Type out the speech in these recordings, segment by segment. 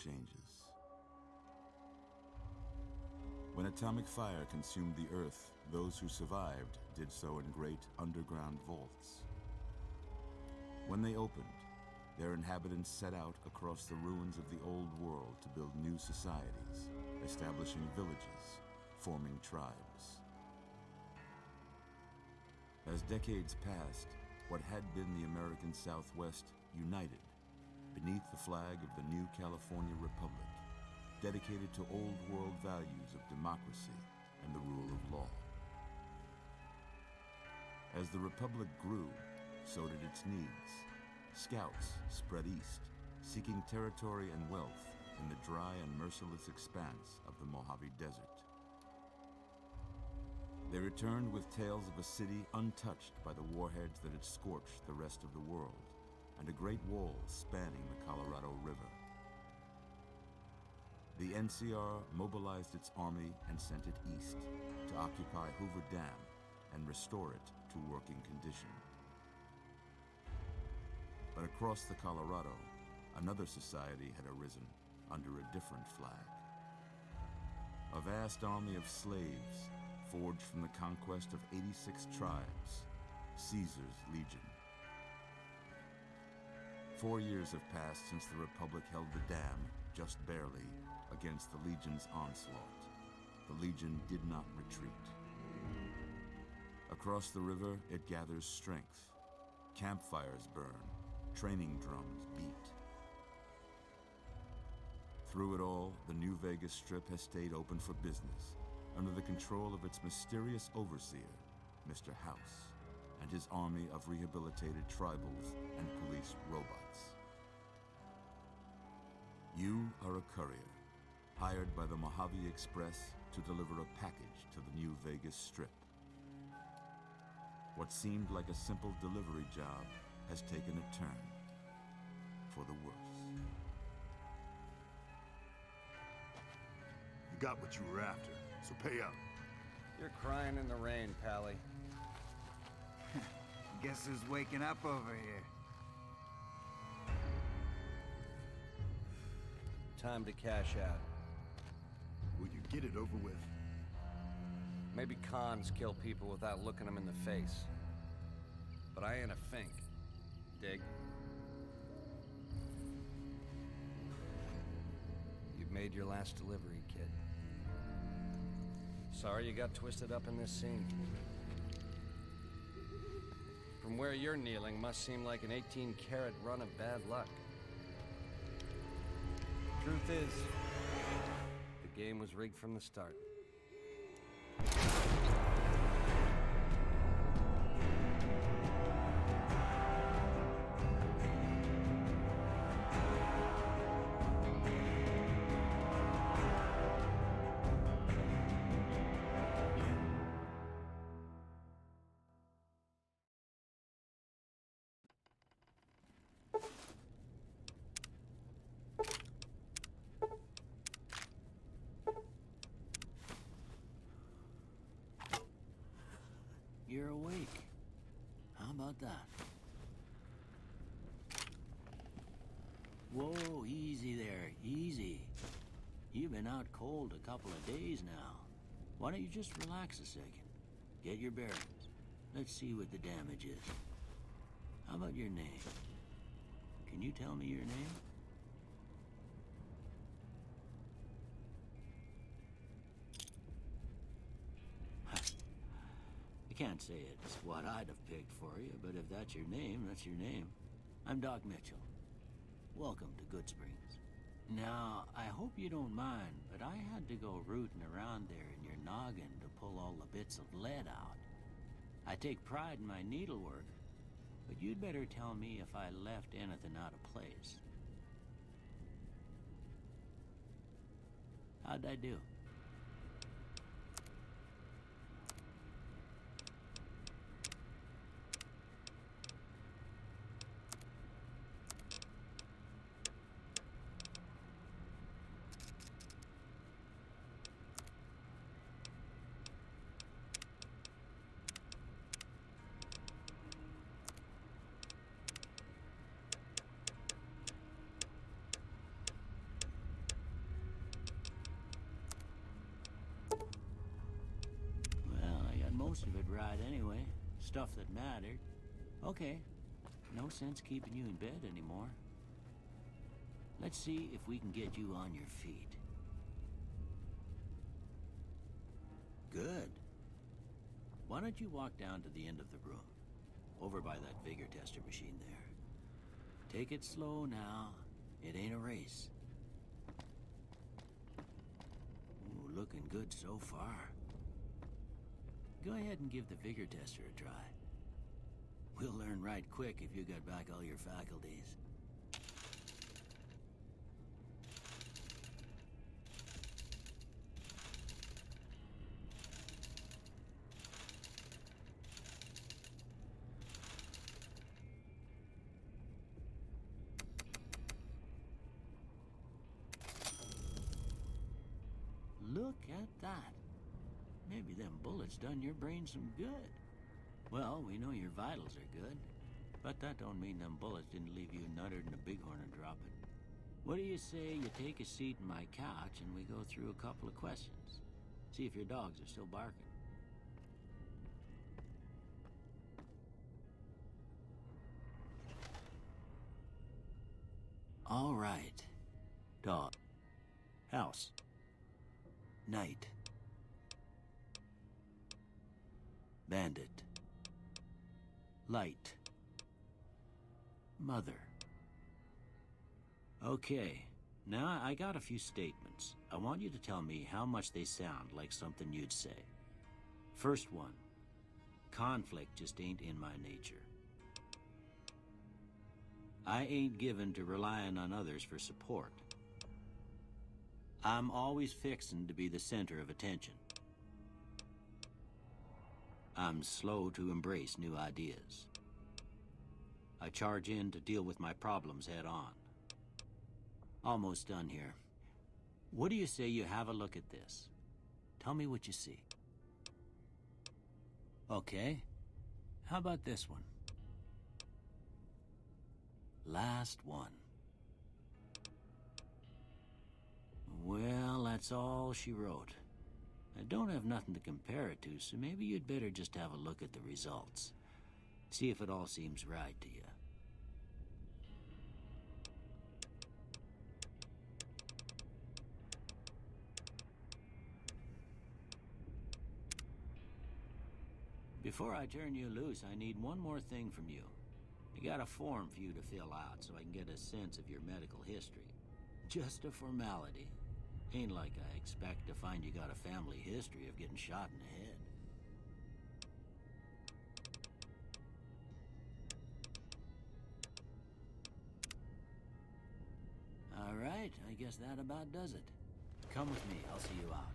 changes. When atomic fire consumed the Earth, those who survived did so in great underground vaults. When they opened, their inhabitants set out across the ruins of the old world to build new societies, establishing villages, forming tribes. As decades passed, what had been the American Southwest united beneath the flag of the new California Republic, dedicated to old world values of democracy and the rule of law. As the Republic grew, so did its needs. Scouts spread east, seeking territory and wealth in the dry and merciless expanse of the Mojave Desert. They returned with tales of a city untouched by the warheads that had scorched the rest of the world, and a great wall spanning the Colorado River. The NCR mobilized its army and sent it east to occupy Hoover Dam and restore it to working condition. But across the Colorado, another society had arisen under a different flag. A vast army of slaves forged from the conquest of 86 tribes, Caesar's Legion. 4 years have passed since the Republic held the dam, just barely, against the Legion's onslaught. The Legion did not retreat. Across the river, it gathers strength. Campfires burn, training drums beat. Through it all, the New Vegas Strip has stayed open for business, under the control of its mysterious overseer, Mr. House, and his army of rehabilitated tribals and police robots. You are a courier, hired by the Mojave Express to deliver a package to the New Vegas Strip. What seemed like a simple delivery job has taken a turn for the worse. You got what you were after, so pay up. You're crying in the rain, Pally. Guess who's waking up over here? Time to cash out. Will you get it over with? Maybe cons kill people without looking them in the face. But I ain't a fink. Dig? You've made your last delivery, kid. Sorry you got twisted up in this scene. From where you're kneeling must seem like an 18-carat run of bad luck. Truth is, the game was rigged from the start. You're awake. How about that? Whoa, easy there, easy. You've been out cold a couple of days now. Why don't you just relax a second? Get your bearings. Let's see what the damage is. How about your name? Can you tell me your name? I can't say it's what I'd have picked for you, but if that's your name, that's your name. I'm Doc Mitchell. Welcome to Goodsprings. Now, I hope you don't mind, but I had to go rooting around there in your noggin to pull all the bits of lead out. I take pride in my needlework, but you'd better tell me if I left anything out of place. How'd I do? stuff that mattered. Okay, no sense keeping you in bed anymore. Let's see if we can get you on your feet. Good. Why don't you walk down to the end of the room, over by that vigor tester machine there. Take it slow now. It ain't a race. Ooh, looking good so far. Go ahead and give the vigor tester a try. We'll learn right quick if you got back all your faculties. Look at that. Maybe them bullets done your brain some good. Well, we know your vitals are good, but that don't mean them bullets didn't leave you nuttered in a bighorn and drop it. What do you say you take a seat in my couch and we go through a couple of questions? See if your dogs are still barking. All right. Dog. House. Night. Bandit. Light. Mother. Okay, now I got a few statements. I want you to tell me how much they sound like something you'd say. First one, conflict just ain't in my nature. I ain't given to relying on others for support. I'm always fixin' to be the center of attention. I'm slow to embrace new ideas. I charge in to deal with my problems head on. Almost done here. What do you say you have a look at this? Tell me what you see. Okay. How about this one? Last one. Well, that's all she wrote. I don't have nothing to compare it to, so maybe you'd better just have a look at the results. See if it all seems right to you. Before I turn you loose, I need one more thing from you. I got a form for you to fill out so I can get a sense of your medical history. Just a formality. Ain't like I expect to find you got a family history of getting shot in the head. All right, I guess that about does it. Come with me, I'll see you out.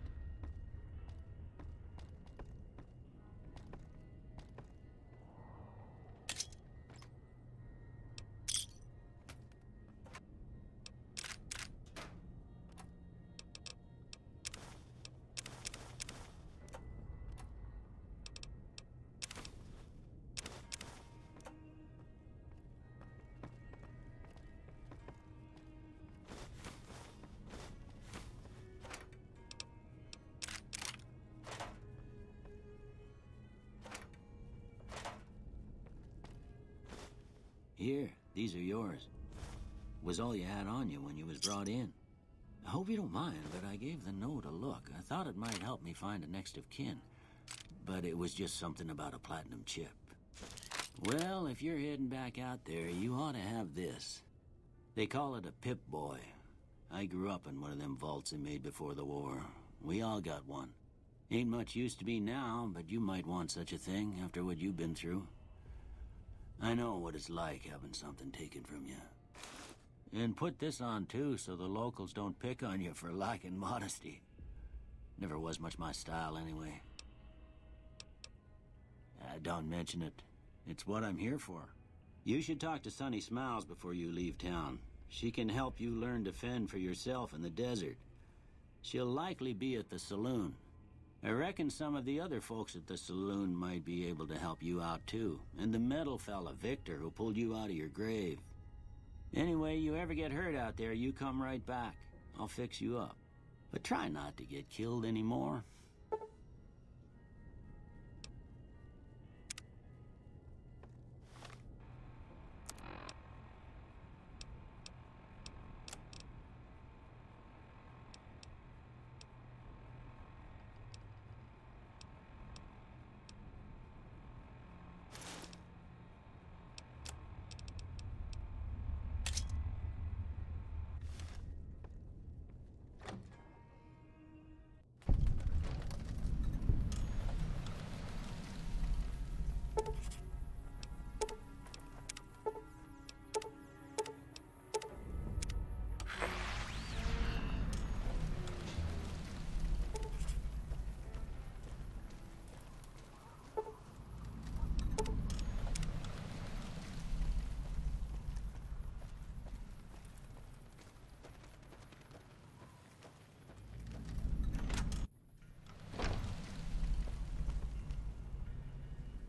Here, these are yours. Was all you had on you when you was brought in. I hope you don't mind, but I gave the note a look. I thought it might help me find a next of kin. But it was just something about a platinum chip. Well, if you're heading back out there, you ought to have this. They call it a Pip-Boy. I grew up in one of them vaults they made before the war. We all got one. Ain't much use to me now, but you might want such a thing after what you've been through. I know what it's like having something taken from you. And put this on, too, so the locals don't pick on you for lacking modesty. Never was much my style, anyway. Don't mention it. It's what I'm here for. You should talk to Sunny Smiles before you leave town. She can help you learn to fend for yourself in the desert. She'll likely be at the saloon. I reckon some of the other folks at the saloon might be able to help you out, too. And the metal fella, Victor, who pulled you out of your grave. Anyway, you ever get hurt out there, you come right back. I'll fix you up. But try not to get killed anymore.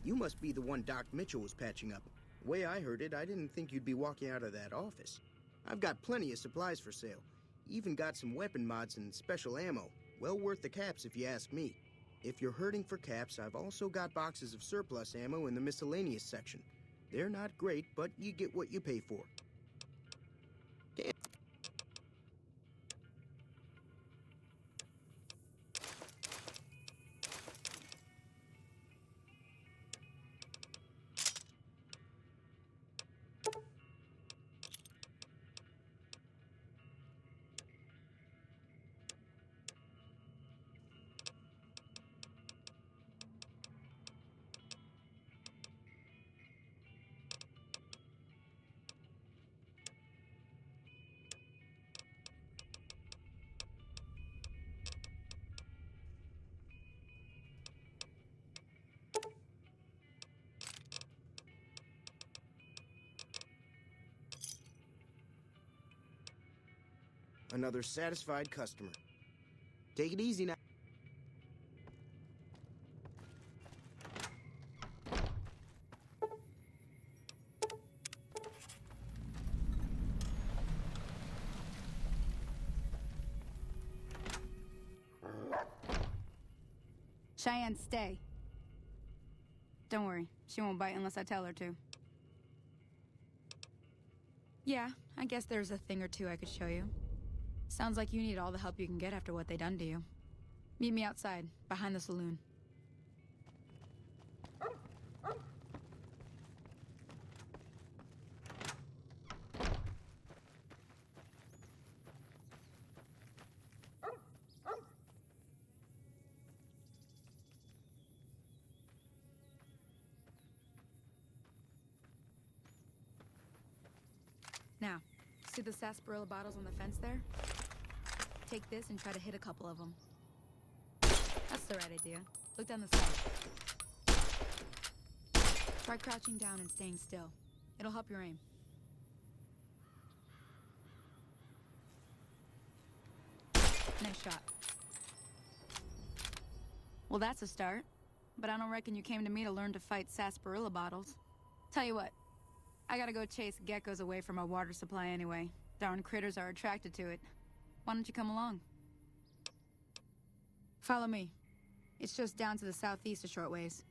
You must be the one Doc Mitchell was patching up. The way I heard it, I didn't think you'd be walking out of that office. I've got plenty of supplies for sale. Even got some weapon mods and special ammo. Well worth the caps if you ask me. If you're hurting for caps, I've also got boxes of surplus ammo in the miscellaneous section. They're not great, but you get what you pay for. Damn. Another satisfied customer. Take it easy now. Cheyenne, stay. Don't worry, she won't bite unless I tell her to. Yeah, I guess there's a thing or two I could show you. Sounds like you need all the help you can get after what they done to you. Meet me outside, behind the saloon. Now, see the sarsaparilla bottles on the fence there? Take this and try to hit a couple of them. That's the right idea. Look down the side. Try crouching down and staying still. It'll help your aim. Nice shot. Well, that's a start. But I don't reckon you came to me to learn to fight sarsaparilla bottles. Tell you what, I gotta go chase geckos away from our water supply anyway. Darn critters are attracted to it. Why don't you come along? Follow me. It's just down to the southeast a short ways.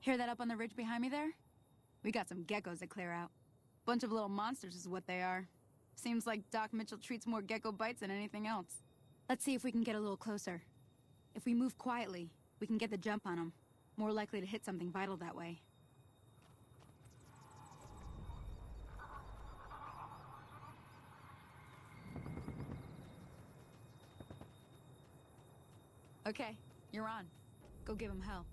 Hear that up on the ridge behind me there? We got some geckos to clear out. Bunch of little monsters is what they are. Seems like Doc Mitchell treats more gecko bites than anything else. Let's see if we can get a little closer. If we move quietly, we can get the jump on them. More likely to hit something vital that way. Okay, you're on. Go give him hell.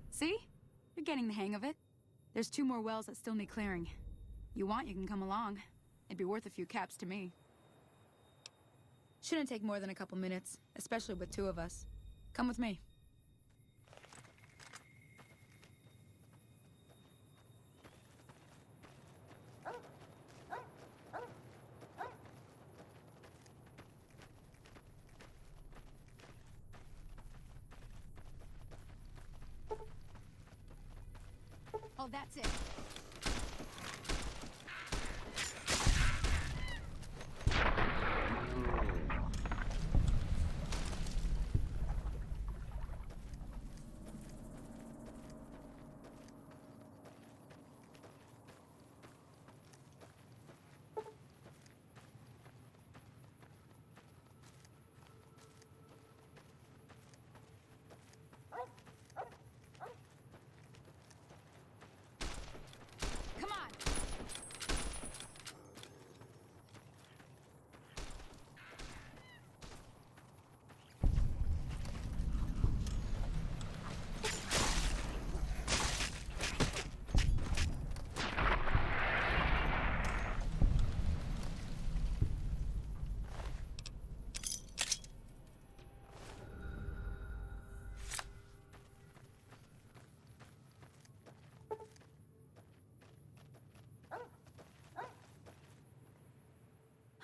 See? You're getting the hang of it. There's 2 more wells that still need clearing. You want, you can come along. It'd be worth a few caps to me. Shouldn't take more than a couple minutes, especially with 2 of us. Come with me. Oh, that's it.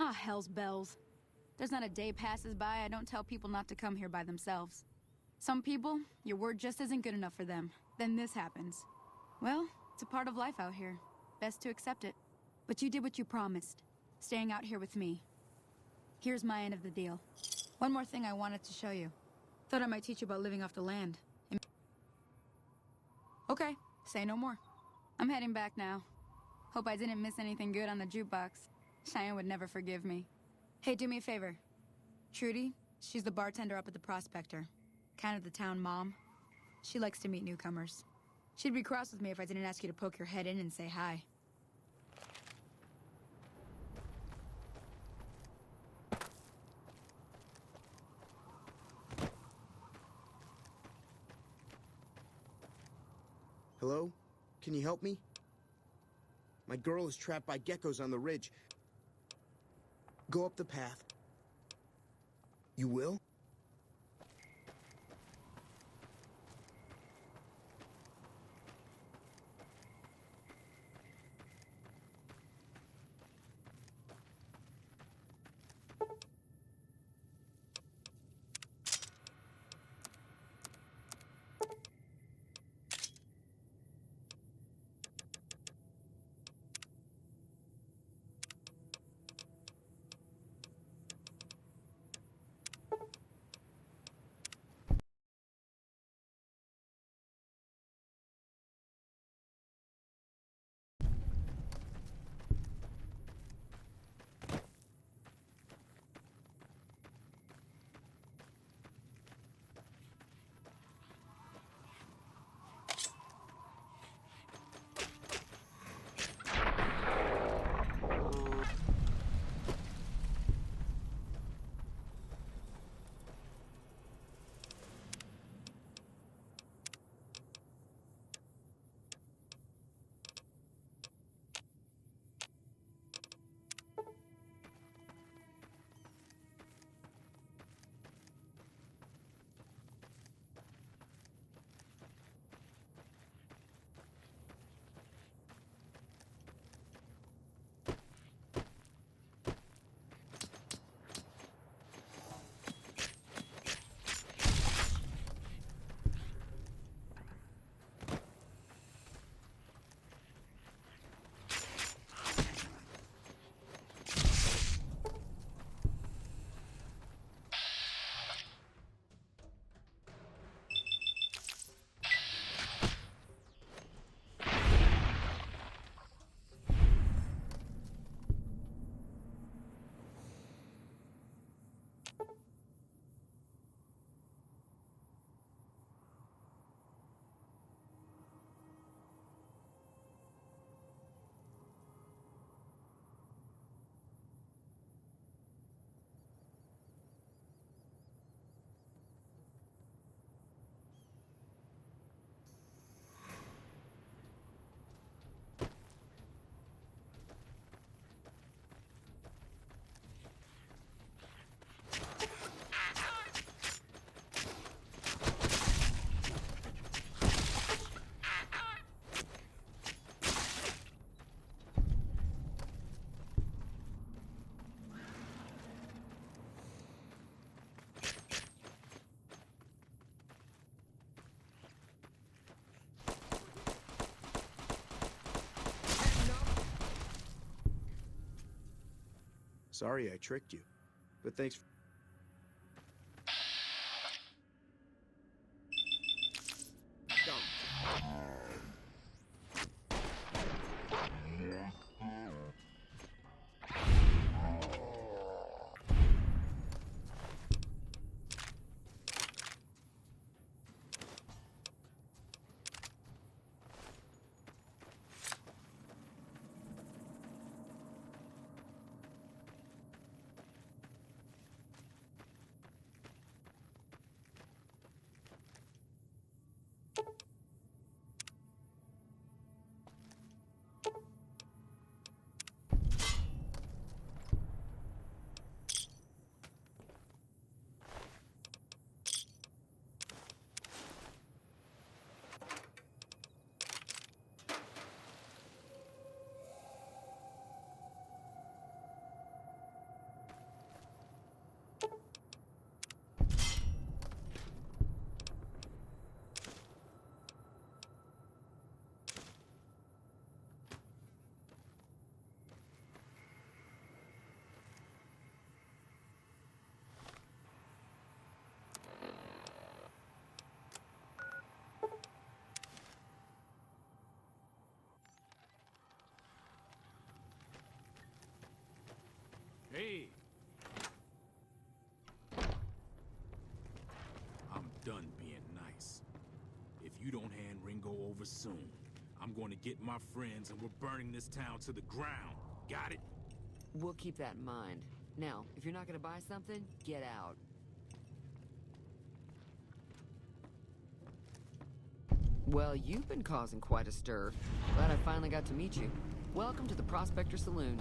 Ah, hell's bells. There's not a day passes by I don't tell people not to come here by themselves. Some people, your word just isn't good enough for them. Then this happens. Well, it's a part of life out here. Best to accept it. But you did what you promised, staying out here with me. Here's my end of the deal. One more thing I wanted to show you. Thought I might teach you about living off the land. Okay, say no more. I'm heading back now. Hope I didn't miss anything good on the jukebox. Cheyenne would never forgive me. Hey, do me a favor. Trudy, she's the bartender up at the Prospector. Kind of the town mom. She likes to meet newcomers. She'd be cross with me if I didn't ask you to poke your head in and say hi. Hello? Can you help me? My girl is trapped by geckos on the ridge. Go up the path. You will? Sorry I tricked you, but thanks for... Hey! I'm done being nice. If you don't hand Ringo over soon, I'm going to get my friends and we're burning this town to the ground. Got it? We'll keep that in mind. Now, if you're not gonna buy something, get out. Well, you've been causing quite a stir. Glad I finally got to meet you. Welcome to the Prospector Saloon.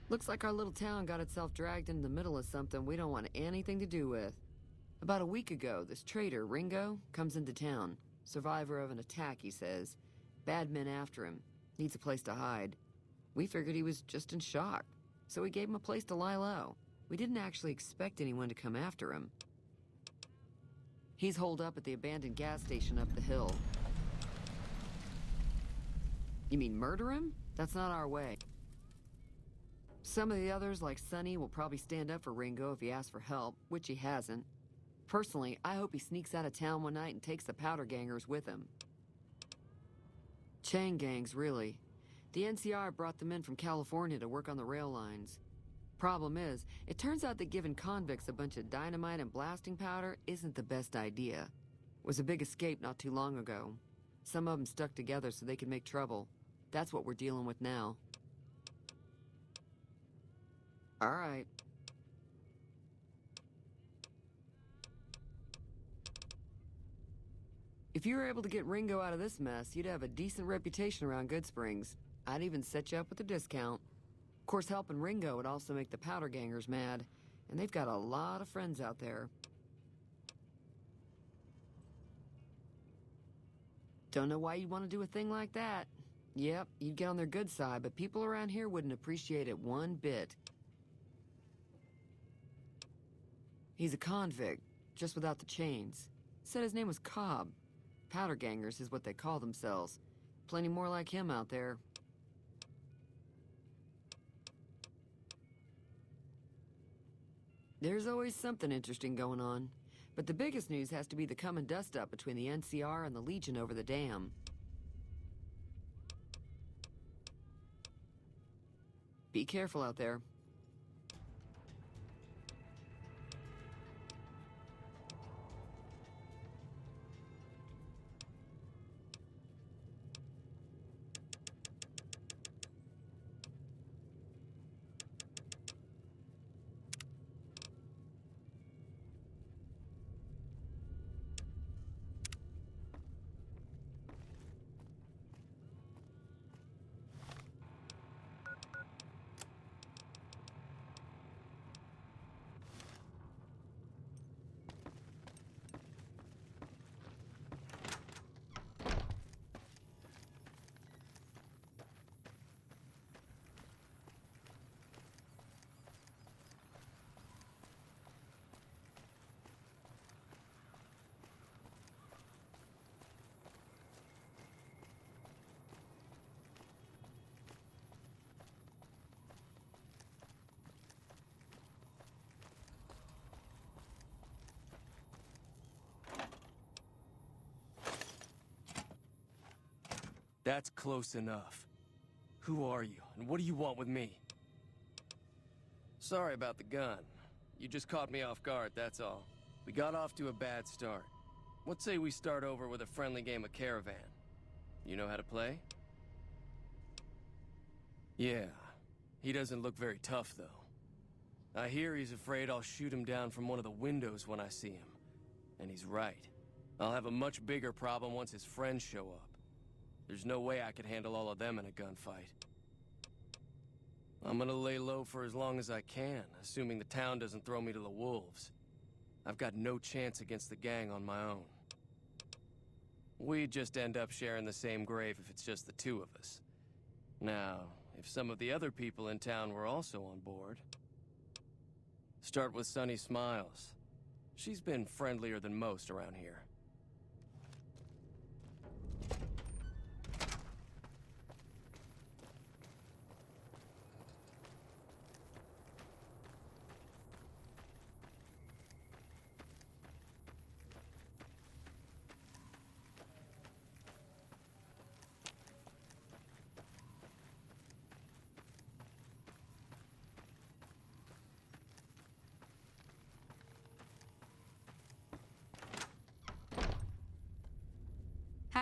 Looks like our little town got itself dragged into the middle of something we don't want anything to do with. About a week ago, this traitor, Ringo, comes into town. Survivor of an attack, he says. Bad men after him. Needs a place to hide. We figured he was just in shock, so we gave him a place to lie low. We didn't actually expect anyone to come after him. He's holed up at the abandoned gas station up the hill. You mean murder him? That's not our way. Some of the others, like Sonny, will probably stand up for Ringo if he asks for help, which he hasn't. Personally, I hope he sneaks out of town one night and takes the powder gangers with him. Chain gangs, really. The NCR brought them in from California to work on the rail lines. Problem is, it turns out that giving convicts a bunch of dynamite and blasting powder isn't the best idea. It was a big escape not too long ago. Some of them stuck together so they could make trouble. That's what we're dealing with now. All right. If you were able to get Ringo out of this mess, you'd have a decent reputation around Goodsprings. I'd even set you up with a discount. Of course, helping Ringo would also make the powder gangers mad, and they've got a lot of friends out there. Don't know why you'd want to do a thing like that. Yep, you'd get on their good side, but people around here wouldn't appreciate it one bit. He's a convict, just without the chains. Said his name was Cobb. Powder gangers is what they call themselves. Plenty more like him out there. There's always something interesting going on. But the biggest news has to be the come and dust up between the NCR and the Legion over the dam. Be careful out there. That's close enough. Who are you, and what do you want with me? Sorry about the gun. You just caught me off guard, that's all. We got off to a bad start. What say we start over with a friendly game of Caravan? You know how to play? Yeah. He doesn't look very tough, though. I hear he's afraid I'll shoot him down from one of the windows when I see him. And he's right. I'll have a much bigger problem once his friends show up. There's no way I could handle all of them in a gunfight. I'm gonna lay low for as long as I can, assuming the town doesn't throw me to the wolves. I've got no chance against the gang on my own. We'd just end up sharing the same grave if it's just the two of us. Now, if some of the other people in town were also on board... Start with Sunny Smiles. She's been friendlier than most around here.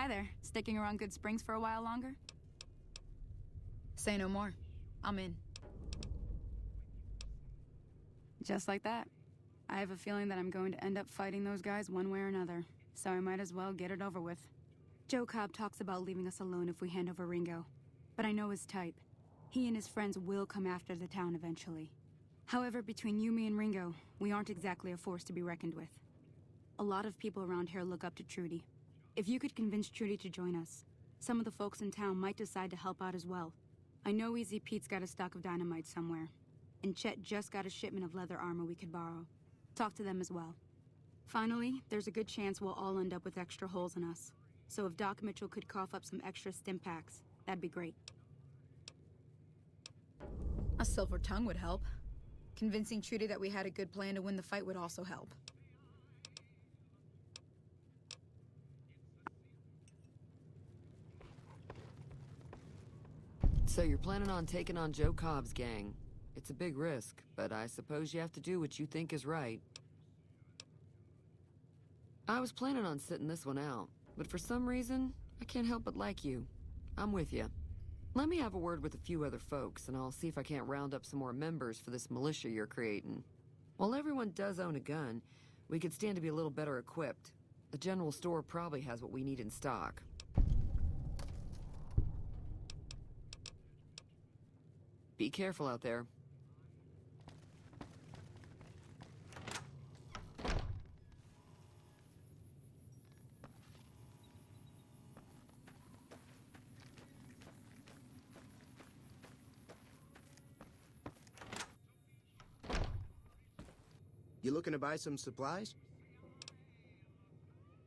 Hi there. Sticking around Goodsprings for a while longer? Say no more. I'm in. Just like that. I have a feeling that I'm going to end up fighting those guys one way or another, so I might as well get it over with. Joe Cobb talks about leaving us alone if we hand over Ringo, but I know his type. He and his friends will come after the town eventually. However, between you, me, and Ringo, we aren't exactly a force to be reckoned with. A lot of people around here look up to Trudy. If you could convince Trudy to join us, some of the folks in town might decide to help out as well. I know Easy Pete's got a stock of dynamite somewhere, and Chet just got a shipment of leather armor we could borrow. Talk to them as well. Finally, there's a good chance we'll all end up with extra holes in us. So if Doc Mitchell could cough up some extra stim packs, that'd be great. A silver tongue would help. Convincing Trudy that we had a good plan to win the fight would also help. So you're planning on taking on Joe Cobb's gang. It's a big risk, but I suppose you have to do what you think is right. I was planning on sitting this one out, but for some reason, I can't help but like you. I'm with you. Let me have a word with a few other folks, and I'll see if I can't round up some more members for this militia you're creating. While everyone does own a gun, we could stand to be a little better equipped. The general store probably has what we need in stock. Be careful out there. You looking to buy some supplies?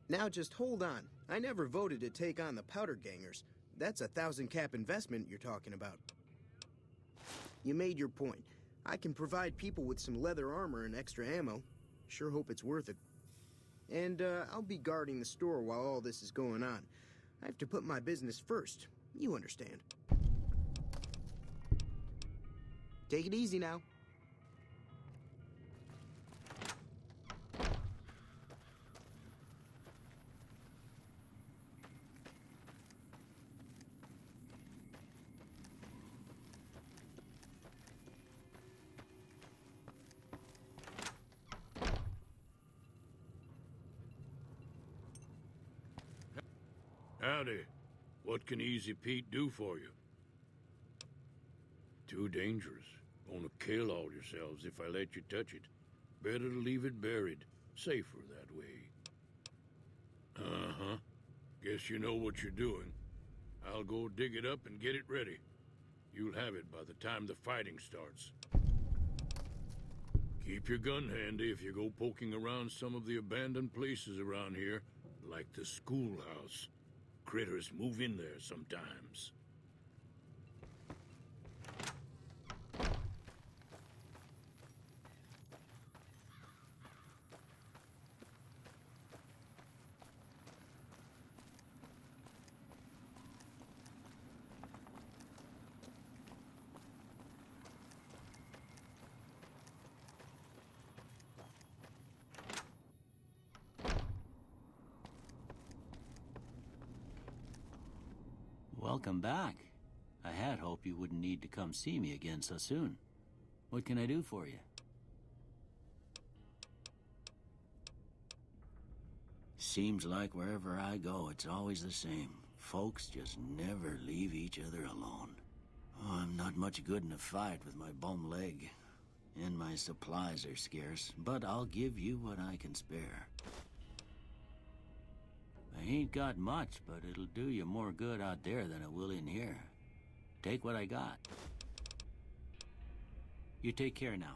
Now just hold on. I never voted to take on the powder gangers. That's 1,000 cap investment you're talking about. You made your point. I can provide people with some leather armor and extra ammo. Sure hope it's worth it. And I'll be guarding the store while all this is going on. I have to put my business first. You understand. Take it easy now. Howdy. What can Easy Pete do for you? Too dangerous. Gonna kill all yourselves if I let you touch it. Better to leave it buried. Safer that way. Uh-huh. Guess you know what you're doing. I'll go dig it up and get it ready. You'll have it by the time the fighting starts. Keep your gun handy if you go poking around some of the abandoned places around here, like the schoolhouse. Critters move in there sometimes. Welcome back. I had hoped you wouldn't need to come see me again so soon. What can I do for you? Seems like wherever I go, it's always the same. Folks just never leave each other alone. Oh, I'm not much good in a fight with my bum leg. And my supplies are scarce, but I'll give you what I can spare. I ain't got much, but it'll do you more good out there than it will in here. Take what I got. You take care now.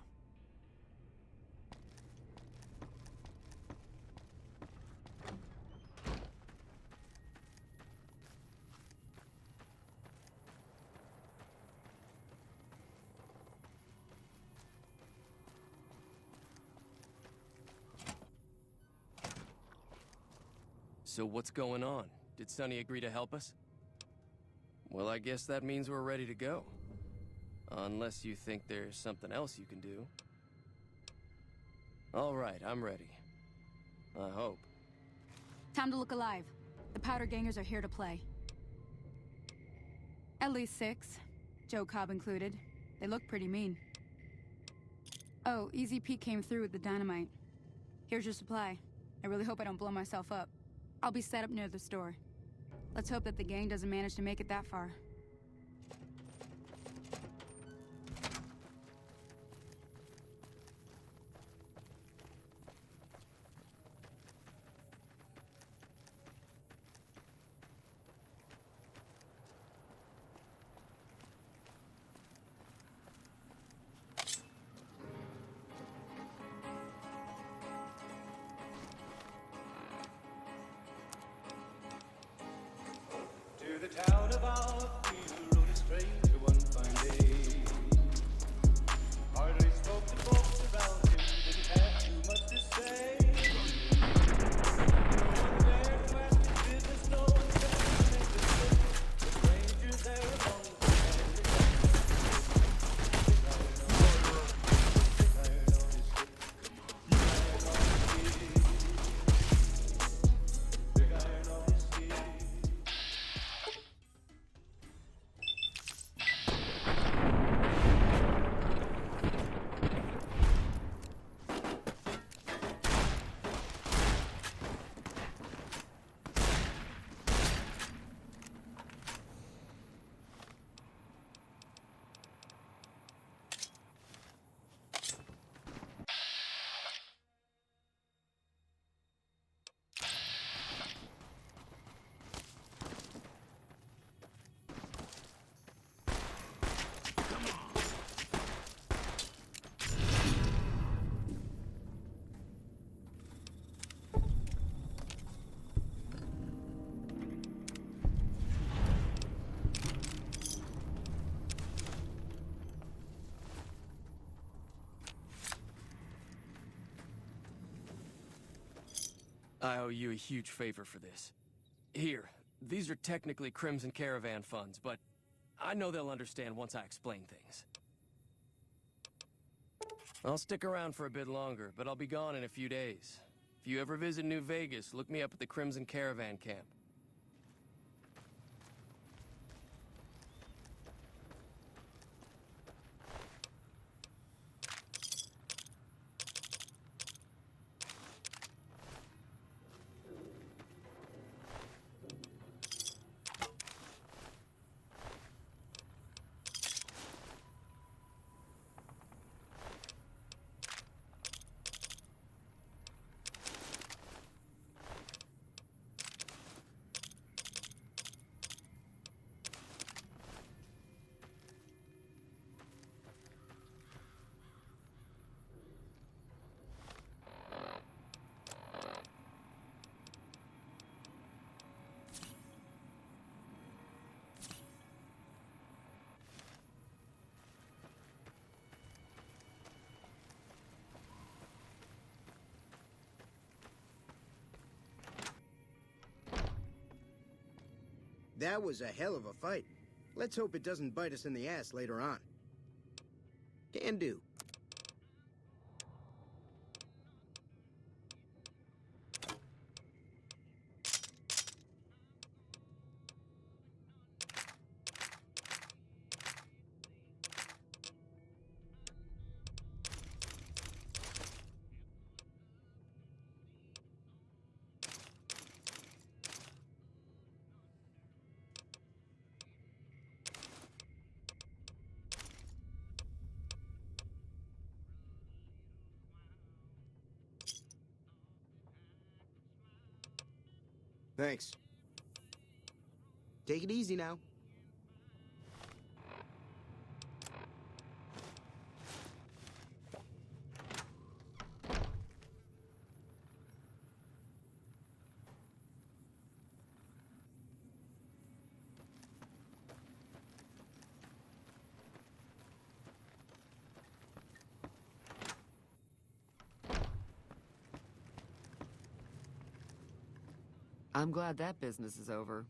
So what's going on? Did Sonny agree to help us? Well, I guess that means we're ready to go. Unless you think there's something else you can do. All right, I'm ready. I hope. Time to look alive. The Powder Gangers are here to play. At least 6, Joe Cobb included. They look pretty mean. Oh, Easy Pete came through with the dynamite. Here's your supply. I really hope I don't blow myself up. I'll be set up near the store. Let's hope that the gang doesn't manage to make it that far. To the town of our we rode a stranger one fine day. Hardly spoke to folks around him, didn't have too much to say. No one there to ask his business, no one there to make a slip. The stranger there among them had a big iron on his hip. Big iron on his hip. I owe you a huge favor for this. Here, these are technically Crimson Caravan funds, but I know they'll understand once I explain things. I'll stick around for a bit longer, but I'll be gone in a few days. If you ever visit New Vegas, look me up at the Crimson Caravan camp. That was a hell of a fight. Let's hope it doesn't bite us in the ass later on. Can do. Thanks. Take it easy now. I'm glad that business is over.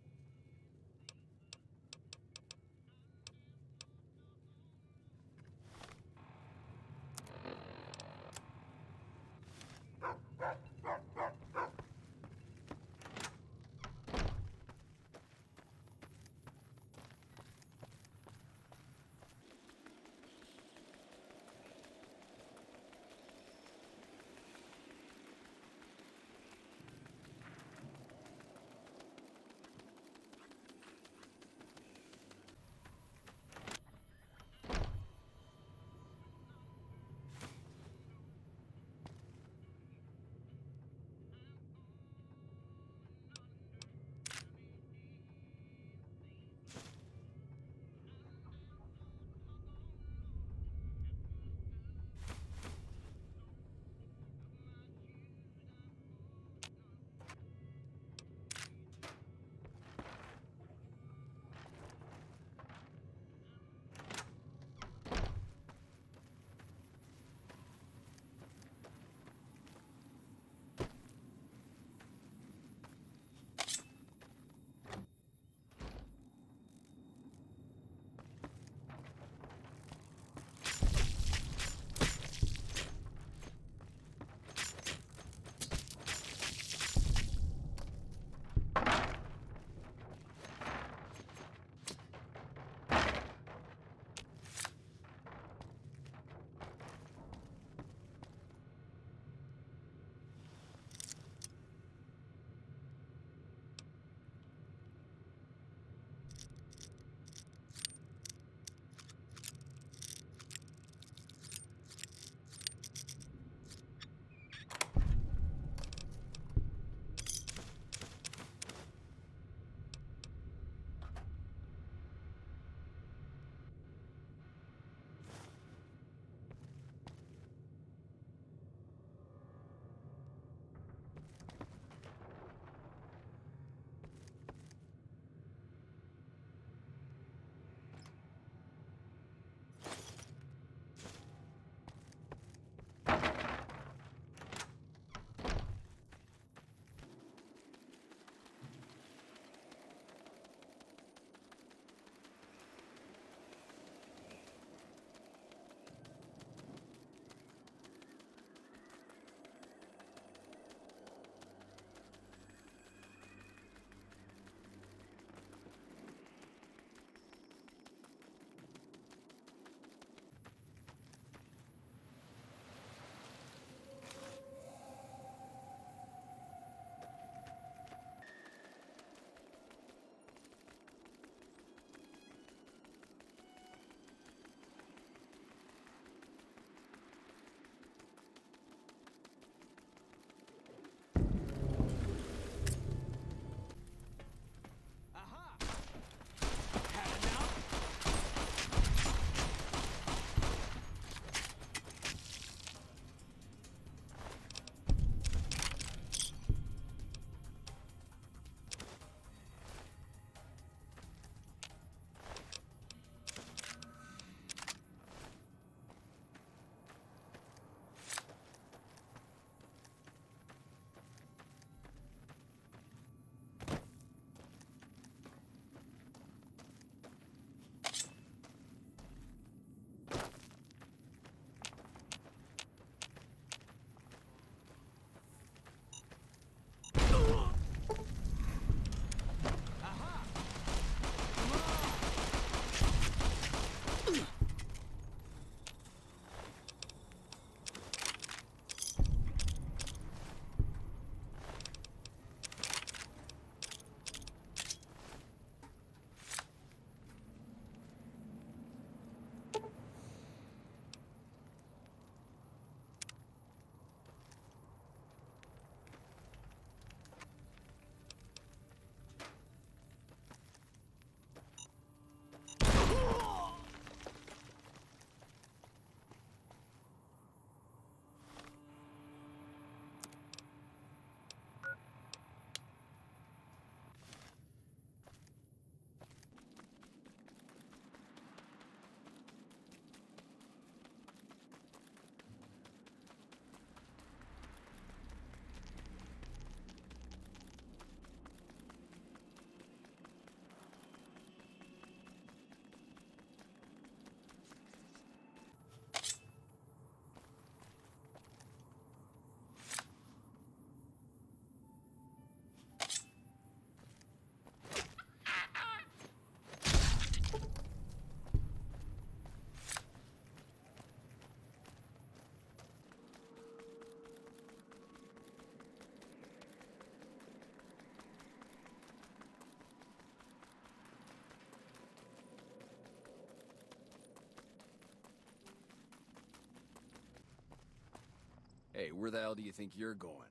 Hey, where the hell do you think you're going?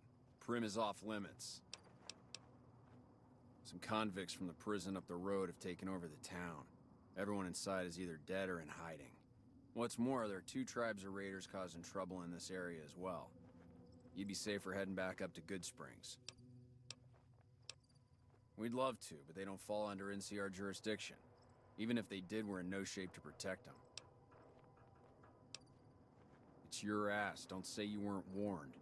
Primm is off limits. Some convicts from the prison up the road have taken over the town. Everyone inside is either dead or in hiding. What's more, there are 2 tribes of raiders causing trouble in this area as well. You'd be safer heading back up to Goodsprings. We'd love to, but they don't fall under NCR jurisdiction. Even if they did, we're in no shape to protect them. It's your ass. Don't say you weren't warned.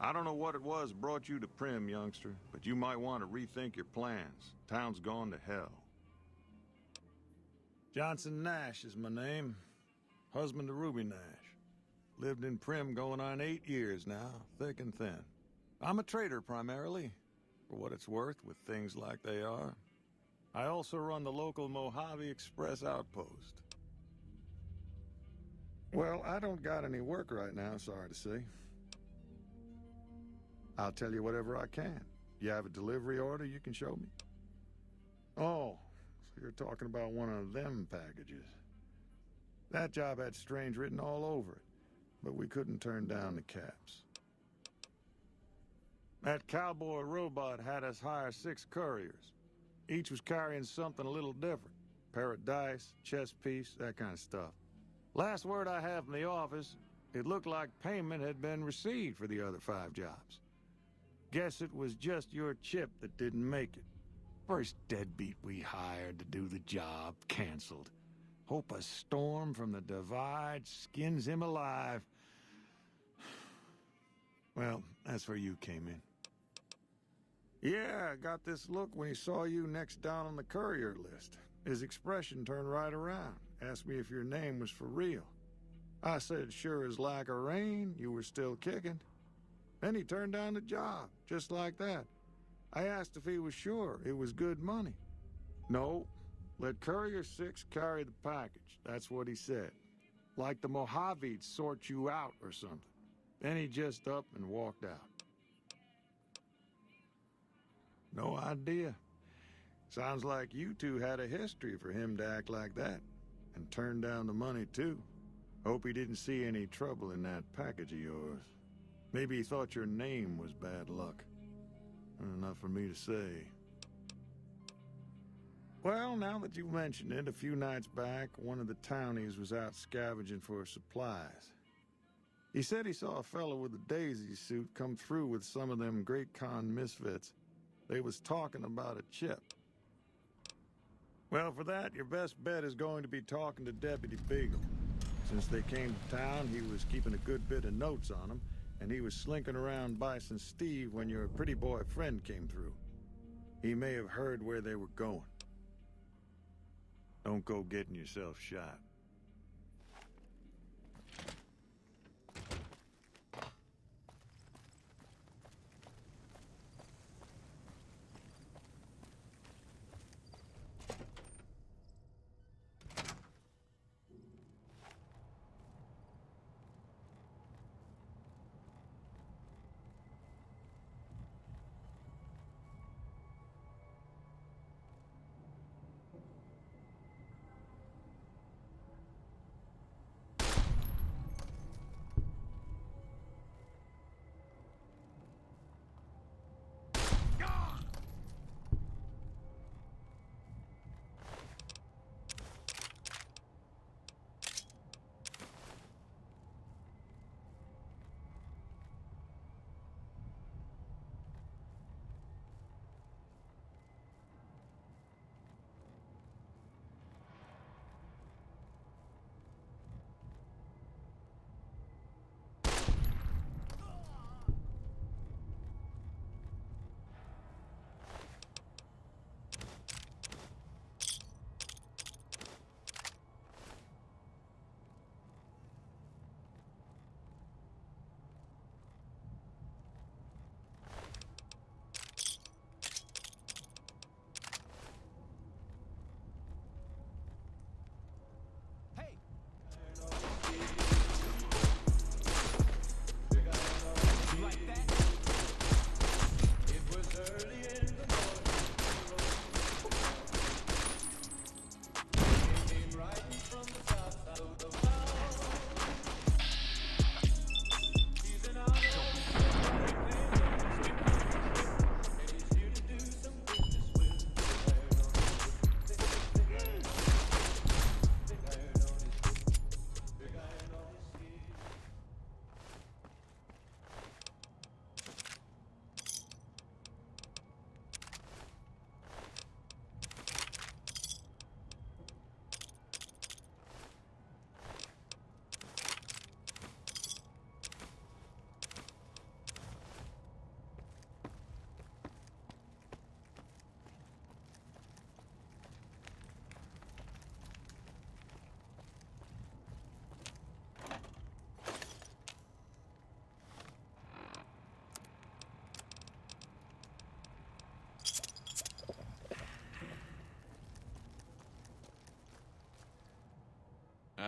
I don't know what it was brought you to Primm, youngster, but you might want to rethink your plans. Town's gone to hell. Johnson Nash is my name. Husband to Ruby Nash. Lived in Primm going on 8 years now, thick and thin. I'm a trader primarily, for what it's worth with things like they are. I also run the local Mojave Express outpost. Well, I don't got any work right now, sorry to say. I'll tell you whatever I can. You have a delivery order you can show me? Oh, so you're talking about one of them packages. That job had strange written all over it, but we couldn't turn down the caps. That cowboy robot had us hire 6 couriers. Each was carrying something a little different. Pair of dice, chess piece, that kind of stuff. Last word I have from the office, it looked like payment had been received for the other 5 jobs. Guess it was just your chip that didn't make it. First deadbeat we hired to do the job, canceled. Hope a storm from the divide skins him alive. Well, that's where you came in. Yeah, I got this look when he saw you next down on the courier list. His expression turned right around, asked me if your name was for real. I said, sure as lack of rain, you were still kicking. Then he turned down the job, just like that. I asked if he was sure it was good money. No, let Courier 6 carry the package, that's what he said. Like the Mojave'd sort you out or something. Then he just up and walked out. No idea. Sounds like you two had a history for him to act like that. And turn down the money, too. Hope he didn't see any trouble in that package of yours. Maybe he thought your name was bad luck. Enough for me to say. Well, now that you've mentioned it, a few nights back, one of the townies was out scavenging for supplies. He said he saw a fellow with a daisy suit come through with some of them Great Khan misfits. They was talking about a chip. Well, for that, your best bet is going to be talking to Deputy Beagle. Since they came to town, he was keeping a good bit of notes on them, and he was slinking around Bison Steve when your pretty boy friend came through. He may have heard where they were going. Don't go getting yourself shot.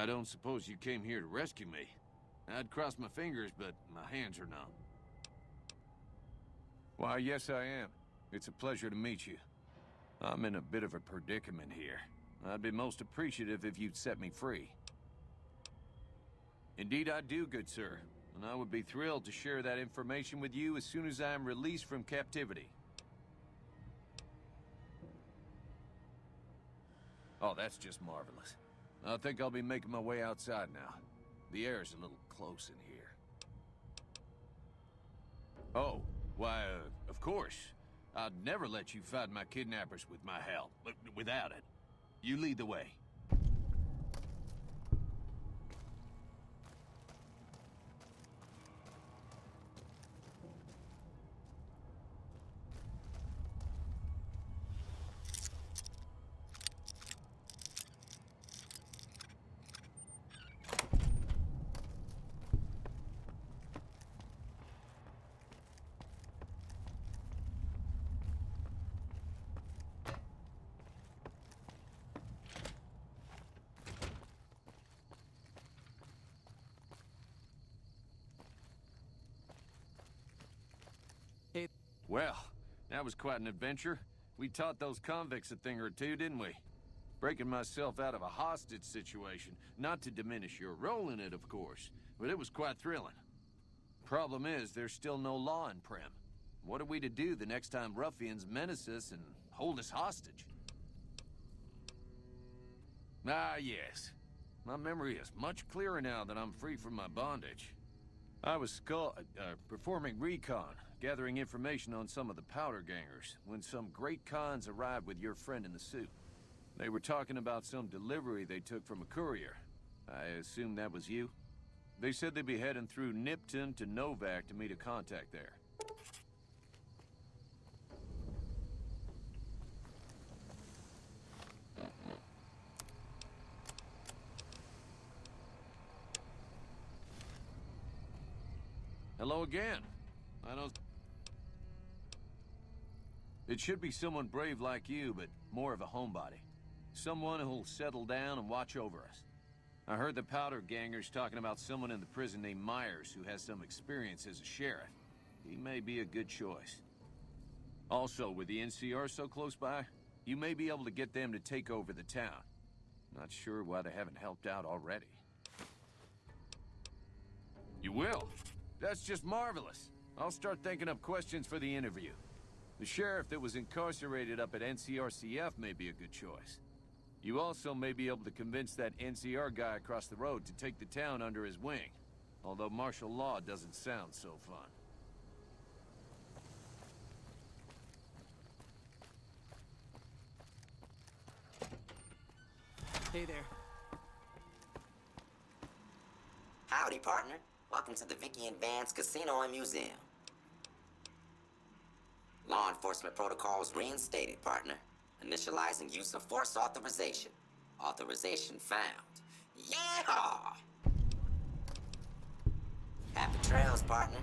I don't suppose you came here to rescue me. I'd cross my fingers, but my hands are numb. Why, yes I am. It's a pleasure to meet you. I'm in a bit of a predicament here. I'd be most appreciative if you'd set me free. Indeed I do, good sir. And I would be thrilled to share that information with you as soon as I am released from captivity. Oh, that's just marvelous. I think I'll be making my way outside now. The air's a little close in here. Oh, why, of course. I'd never let you find my kidnappers with my help, without it. You lead the way. Well, that was quite an adventure. We taught those convicts a thing or two, didn't we? Breaking myself out of a hostage situation. Not to diminish your role in it, of course, but it was quite thrilling. Problem is, there's still no law in Primm. What are we to do the next time ruffians menace us and hold us hostage? Ah, yes. My memory is much clearer now that I'm free from my bondage. I was performing recon, gathering information on some of the powder gangers, when some great cons arrived with your friend in the suit. They were talking about some delivery they took from a courier. I assume that was you? They said they'd be heading through Nipton to Novak to meet a contact there. Hello again. I don't... It should be someone brave like you, but more of a homebody. Someone who'll settle down and watch over us. I heard the powder gangers talking about someone in the prison named Myers who has some experience as a sheriff. He may be a good choice. Also, with the NCR so close by, you may be able to get them to take over the town. Not sure why they haven't helped out already. You will? That's just marvelous. I'll start thinking up questions for the interview. The sheriff that was incarcerated up at NCRCF may be a good choice. You also may be able to convince that NCR guy across the road to take the town under his wing. Although martial law doesn't sound so fun. Hey there. Howdy, partner. Welcome to the Vicky and Vance Casino and Museum. Law enforcement protocols reinstated, partner. Initializing use of force authorization. Authorization found. Yeehaw! Happy trails, partner.